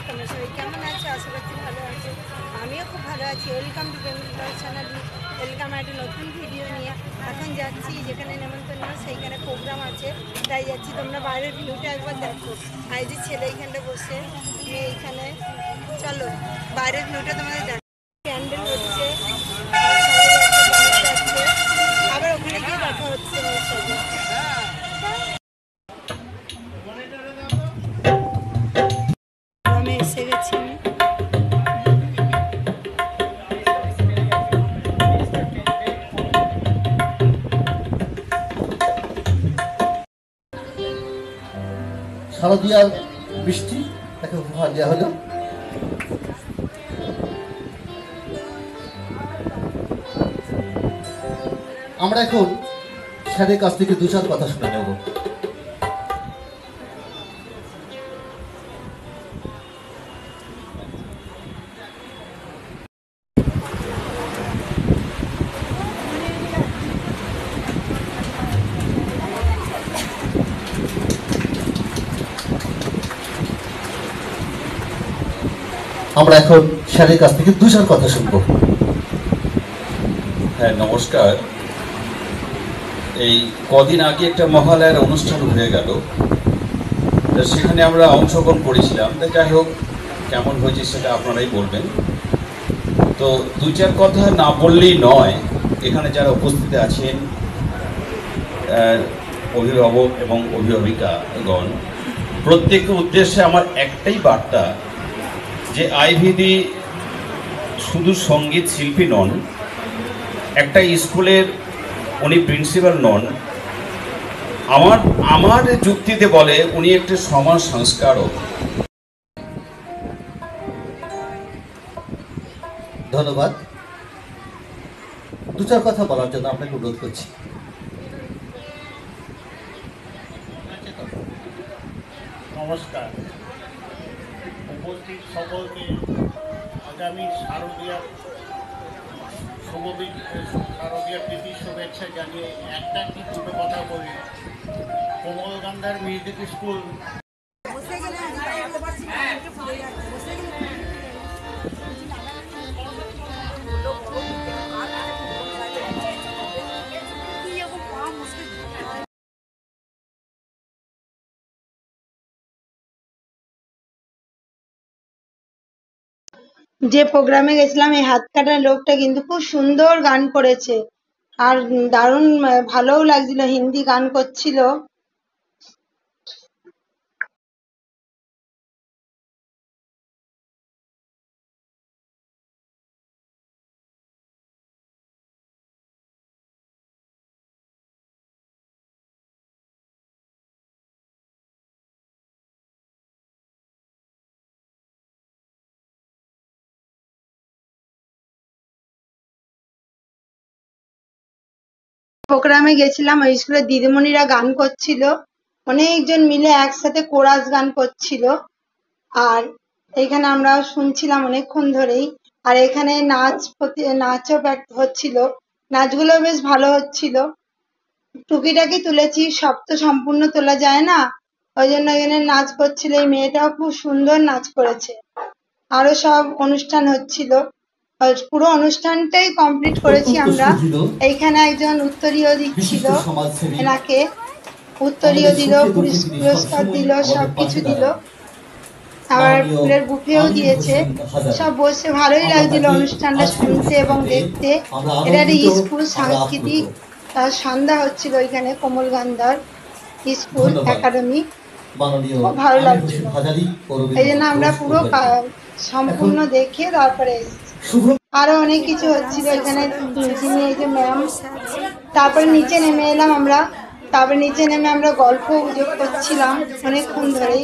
তোমরা সবাই কেমন আছো? আশা করছি ভালো আছো। আমিও খুব ভালো আছি। Welcome to Bengal blog channel. Welcome একটা নতুন ভিডিও নিয়ে। এখন যাচ্ছি যেখানে নেমন্তন্ন, সেইখানে প্রোগ্রাম আছে, তাই যাচ্ছি। তোমরা বাইরের ভিউটা একবার দেখো। আর এই যে ছেলে এইখানটা বসে, মেয়ে এইখানে। চলো বাইরের ভিউটা তোমাদের দেখো। ক্যান্ডেল হচ্ছে, সবাই যাচ্ছে, আবার ওখানে গিয়ে দেখা হচ্ছে মেয়ের সাথে। আমি এসে গেছি। শারদীয়ার বৃষ্টি তাকে উপহার দেওয়া হলো। আমরা এখন স্যারের কাছ থেকে দু চার কথা শুনে নেব। আমরা এখন স্যারের কাছ থেকে দু চার কথা শুনবো। হ্যাঁ, নমস্কার। এই কদিন আগে একটা মহালয়ার অনুষ্ঠান হয়ে গেল, সেখানে আমরা অংশগ্রহণ করেছিলাম। যাই হোক, কেমন হয়েছে সেটা আপনারাই বলবেন। তো দু চার কথা না বললেই নয়। এখানে যারা উপস্থিত আছেন, অভিভাবক এবং অভিভাবিকাগণ, প্রত্যেকের উদ্দেশ্যে আমার একটাই বার্তা, যে আইভিডি শুধু সঙ্গীত শিল্পী নন, একটা স্কুলের উনি প্রিন্সিপাল নন। আমার যুক্তিতে বলে উনি একটা সমাজ সংস্কারক। ধন্যবাদ। দু চার কথা বলার জন্য আপনাকে অনুরোধ করছি। নমস্কার। উপস্থিত সকলকে আগামী শারদীয়া প্রীতির শুভেচ্ছা জানিয়ে একটা কি দুটো কথা বলি। কোমলকান্দার মিউজিক স্কুল যে প্রোগ্রামে গেছিলাম, এই হাত কাটা লোকটা কিন্তু খুব সুন্দর গান করেছে, আর দারুণ ভালোও লাগছিল, হিন্দি গান করছিল। প্রোগ্রামে গেছিলাম, ওই স্কুলের দিদিমণিরা গান করছিল, অনেকজন মিলে একসাথে কোরাস গান করছিল, আর এখানে আমরা শুনছিলাম অনেকক্ষণ ধরেই। আর এখানে নাচও হচ্ছিল, নাচগুলো বেশ ভালো হচ্ছিল। টুকিটাকি তুলেছি, সব তো সম্পূর্ণ তোলা যায় না, ওই জন্য এখানে নাচ করছিল। এই মেয়েটাও খুব সুন্দর নাচ করেছে। আরো সব অনুষ্ঠান হচ্ছিল, পুরো অনুষ্ঠানটাই কমপ্লিট করেছি আমরা। এইখানে একজন উত্তরীয় দিচ্ছিল, এনাকে উত্তরীয় দিল, পুরস্কার দিল, সবকিছু দিল, আবার ফুলের বুফেও দিয়েছে। সব বসে ভালোই লাগছিল অনুষ্ঠানটা শুনতে এবং দেখতে। এটা একটা স্কুল, সাংস্কৃতিক সন্ধ্যা হচ্ছিল ওইখানে, কোমলকান্দার স্কুল একাডেমি। খুব ভালো লাগছিল, এই জন্য আমরা পুরো সম্পূর্ণ দেখে তারপরে এসেছি। আরো অনেক কিছু হচ্ছিল এখানে, যিনি এই যে ম্যাম। তারপরে নিচে নেমে এলাম আমরা, তারপরে নিচে নেমে আমরা গল্প গুজব করছিলাম অনেকক্ষণ ধরেই,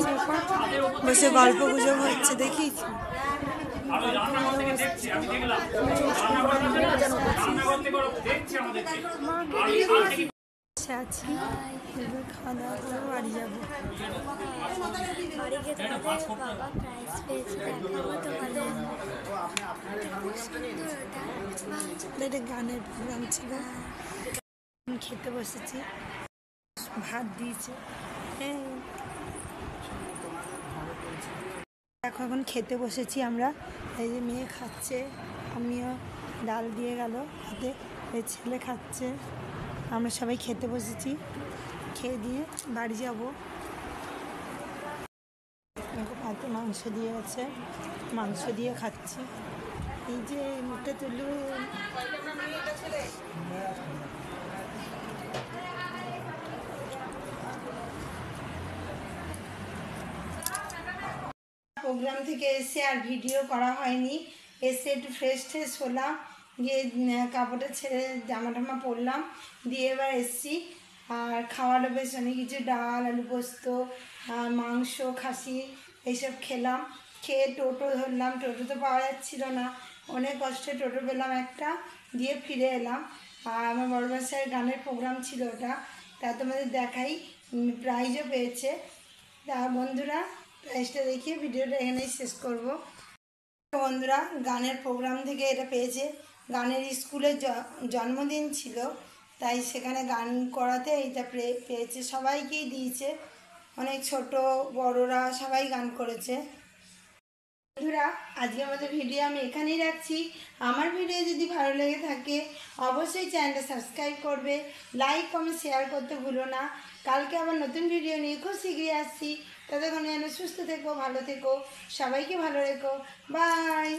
বসে গল্প গুজব হচ্ছে, দেখি আছি। খাওয়া দাওয়া করে বাড়ি যাবো। এটা গানের প্রোগ্রাম ছিল, খেতে বসেছি, ভাত দিয়েছে। দেখো এখন খেতে বসেছি আমরা, এই যে মেয়ে খাচ্ছে, আমিও ডাল দিয়ে গেল হাতে, এই ছেলে খাচ্ছে, আমরা সবাই খেতে বসেছি, খেয়ে দিয়ে বাড়ি যাব। হাতে মাংস দিয়ে আছে, মাংস দিয়ে খাচ্ছি। এই যে মুখটা তুলু প্রোগ্রাম থেকে এসে আর ভিডিও করা হয়নি, এসে একটু ফ্রেশ ট্রেশ হলাম, গিয়ে কাপড়টা ছেড়ে জামা টামা পরলাম, দিয়ে এবার এসছি। আর খাওয়ারও বেশ অনেক কিছু, ডাল, আলু পোস্ত, মাংস, খাসি এইসব খেলাম। খেয়ে টোটো ধরলাম, টোটো তো পাওয়া যাচ্ছিল না, অনেক কষ্টে টোটো পেলাম একটা, দিয়ে ফিরে এলাম। আর আমার বড় বাসায় গানের প্রোগ্রাম ছিল ওটা, তা তোমাদের দেখাই, প্রাইজও পেয়েছে। তা বন্ধুরা, প্রাইজটা দেখিয়ে ভিডিওটা এখানেই শেষ করব। বন্ধুরা, গানের প্রোগ্রাম থেকে এটা পেয়েছে, গানের স্কুলে জন্মদিন ছিল, তাই সেখানে গান করাতে এইটা পেয়েছে, সবাইকেই দিয়েছে, অনেক ছোট বড়রা সবাই গান করেছে। বন্ধুরা, আজকে আমাদের ভিডিও আমি এখানেই রাখছি। আমার ভিডিও যদি ভালো লেগে থাকে অবশ্যই চ্যানেলটা সাবস্ক্রাইব করবে, লাইক কমেন্ট শেয়ার করতে ভুলো না। কালকে আবার নতুন ভিডিও নিয়ে খুব শীঘ্রই আসছি, ততক্ষণে যেন সুস্থ থেকো, ভালো থেকো, সবাইকে ভালো রেখো, বাই।